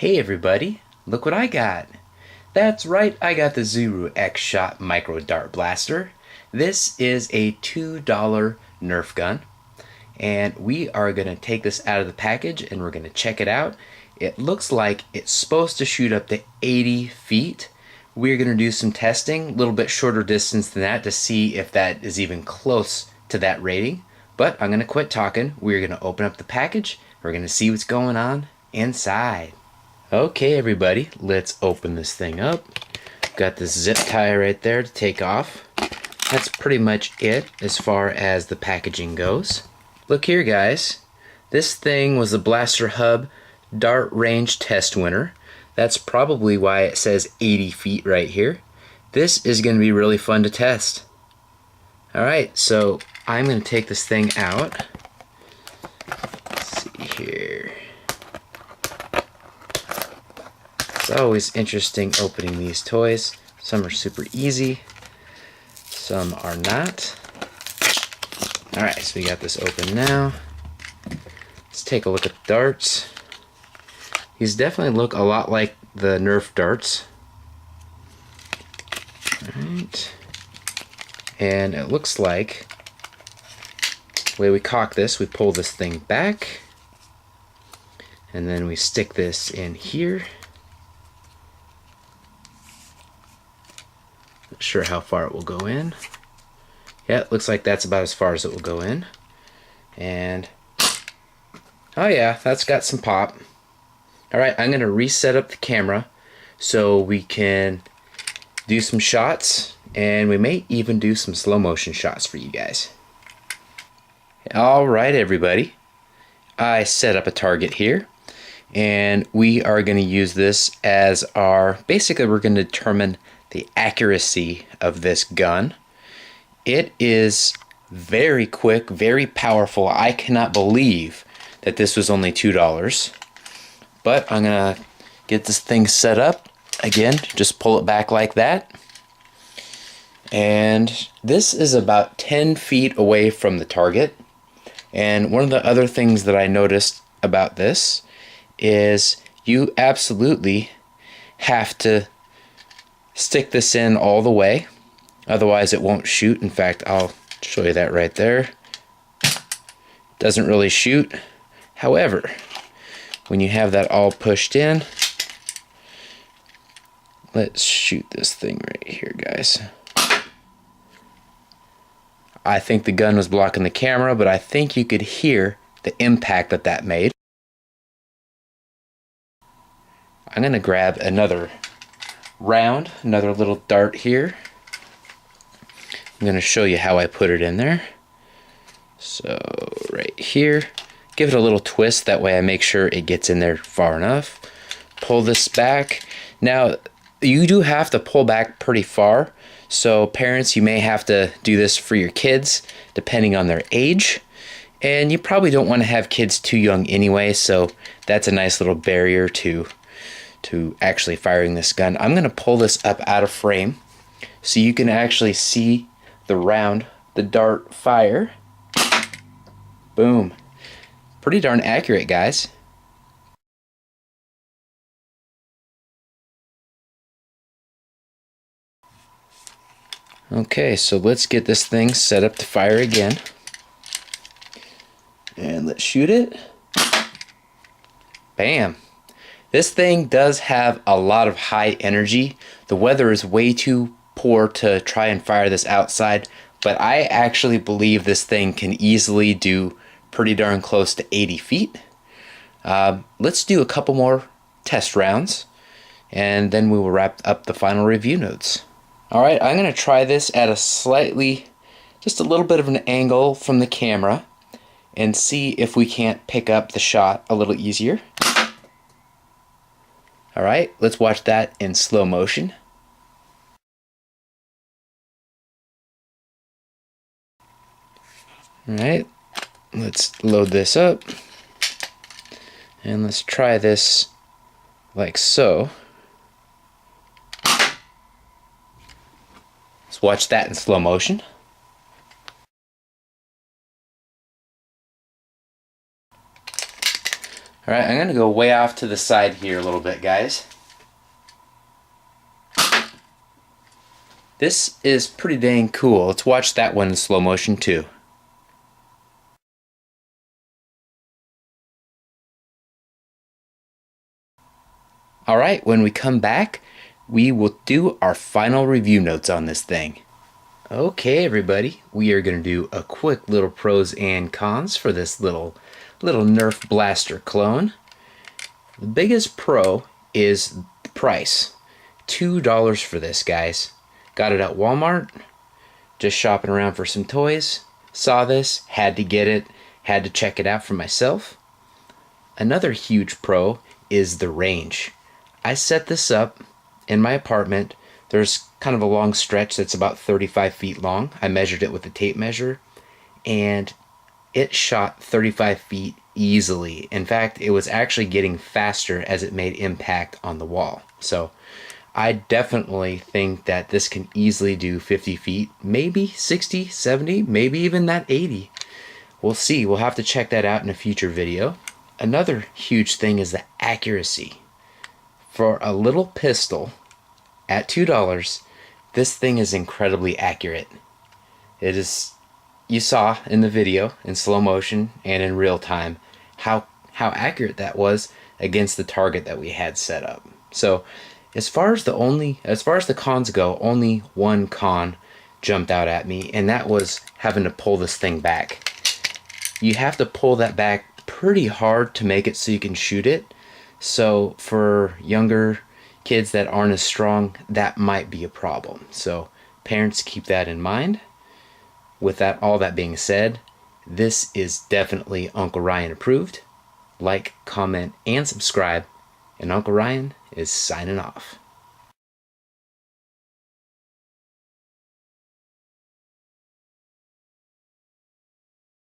Hey everybody, look what I got. That's right, I got the Zuru Xshot Micro Dart Blaster. This is a $2 Nerf gun, and we are going to take this out of the package and we're going to check it out. It looks like it's supposed to shoot up to 80 feet. We're going to do some testing, a little bit shorter distance than that to see if that is even close to that rating. But I'm going to quit talking. We're going to open up the package. We're going to see what's going on inside. Okay everybody, let's open this thing up. Got this zip tie right there to take off. That's pretty much it as far as the packaging goes. Look here guys, this thing was the Blaster Hub Dart Range Test winner. That's probably why it says 80 feet right here. This is going to be really fun to test. Alright, so I'm going to take this thing out. Let's see here. It's always interesting opening these toys. Some are super easy, some are not. Alright, so we got this open now. Let's take a look at the darts. These definitely look a lot like the Nerf darts. Alright. And it looks like the way we cock this, we pull this thing back, and then we stick this in here. Not sure how far it will go in. Yeah, it looks like that's about as far as it will go in. And oh yeah, that's got some pop. Alright, I'm going to reset up the camera so we can do some shots, and we may even do some slow motion shots for you guys. Alright everybody, I set up a target here, and we are going to use this as our, basically we're going to determine the accuracy of this gun. It is very quick, very powerful. I cannot believe that this was only $2. But I'm gonna get this thing set up. Again, just pull it back like that. And this is about 10 feet away from the target. And one of the other things that I noticed about this is you absolutely have to stick this in all the way, otherwise it won't shoot. In fact, I'll show you that right there. Doesn't really shoot. However, when you have that all pushed in, let's shoot this thing right here, guys. I think the gun was blocking the camera, but I think you could hear the impact that that made. I'm gonna grab another round, another little dart here. I'm gonna show you how I put it in there. So right here, give it a little twist, that way I make sure it gets in there far enough. Pull this back. Now you do have to pull back pretty far, so parents, you may have to do this for your kids depending on their age, and you probably don't want to have kids too young anyway, so that's a nice little barrier to actually firing this gun. I'm going to pull this up out of frame so you can actually see the round, the dart fire. Boom. Pretty darn accurate, guys. Okay, so let's get this thing set up to fire again. And let's shoot it. Bam. This thing does have a lot of high energy. The weather is way too poor to try and fire this outside, but I actually believe this thing can easily do pretty darn close to 80 feet. Let's do a couple more test rounds, and then we will wrap up the final review notes. Alright, I'm going to try this at a slightly, just a little bit of an angle from the camera, and see if we can't pick up the shot a little easier. Alright, let's watch that in slow motion. Alright, let's load this up, and let's try this like so. Let's watch that in slow motion. Alright, I'm going to go way off to the side here a little bit, guys. This is pretty dang cool. Let's watch that one in slow motion too. Alright, when we come back, we will do our final review notes on this thing. Okay, everybody, we are going to do a quick little pros and cons for this little Nerf Blaster clone. The biggest pro is the price. $2 for this, guys. Got it at Walmart, just shopping around for some toys. Saw this, had to get it, had to check it out for myself. Another huge pro is the range. I set this up in my apartment. There's kind of a long stretch that's about 35 feet long. I measured it with a tape measure, and it shot 35 feet easily. In fact, it was actually getting faster as it made impact on the wall. So I definitely think that this can easily do 50 feet, maybe 60, 70, maybe even that 80. We'll see. We'll have to check that out in a future video. Another huge thing is the accuracy. For a little pistol at $2, this thing is incredibly accurate. It is, you saw in the video in slow motion and in real time how accurate that was against the target that we had set up. So as far as the cons go, only one con jumped out at me, and that was having to pull this thing back. You have to pull that back pretty hard to make it so you can shoot it. So for younger kids that aren't as strong, that might be a problem. So parents, keep that in mind. With that, all that being said, this is definitely Uncle Ryan approved. Like, comment, and subscribe. And Uncle Ryan is signing off.